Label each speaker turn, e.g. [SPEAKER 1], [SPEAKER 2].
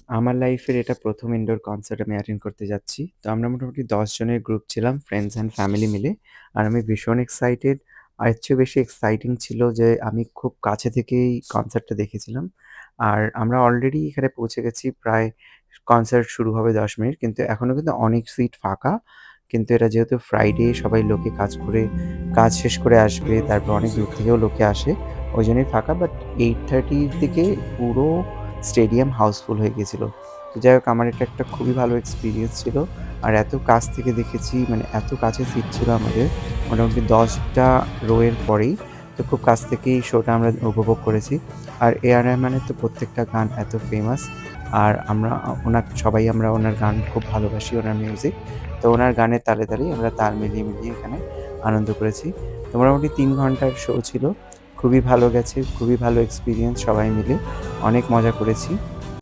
[SPEAKER 1] আমার লাইফের এটা ১ম ইনডোর কনসার্ট আমি অ্যাটেন্ড করতে যাচ্ছি। তো আমরা মোটামুটি ১০ জনের গ্রুপ ছিলাম ফ্রেন্ডস অ্যান্ড ফ্যামিলি মিলে। আর আমি ভীষণ এক্সাইটেড। আর এর চেয়েও বেশি এক্সাইটিং ছিল যে আমি খুব কাছে থেকেই কনসার্টটা দেখেছিলাম। আর আমরা অলরেডি এখানে পৌঁছে গেছি প্রায় কনসার্ট শুরু হবে ১০ মিনিট। কিন্তু এখনো কিন্তু অনেক সিট ফাঁকা। কিন্তু এটা যেহেতু ফ্রাইডে সবাই লোকে কাজ শেষ করে আসবে। তারপর অনেক দূর থেকেও লোকে আসে। ওইজন্যই ফাঁকা। বাট 8:30 র দিকে পুরো স্টেডিয়াম হাউসফুল হয়ে গিয়েছিল। তো যাই হোক আমার এটা একটা খুবই ভালো এক্সপেরিয়েন্স ছিল। আর এত কাছ থেকে দেখেছি মানে এত কাছে সিট ছিল আমাদের মোটামুটি ১০ টা রো এর পরেই। তো খুব কাছ থেকেই শোটা আমরা উপভোগ করেছি। আর এ.আর. রহমানের তো প্রত্যেকটা গান এত ফেমাস। আর আমরা সবাই আমরা ওনার গান খুব ভালোবাসি, ওনার মিউজিক। তো ওনার গানের তালে, তালেই আমরা তাল মিলিয়ে এখানে আনন্দ করেছি। তো মোটামুটি ৩ ঘন্টার শো ছিল। খুবই ভালো গেছে, খুবই ভালো এক্সপেরিয়েন্স সবাই মিলে। অনেক মজা করেছি।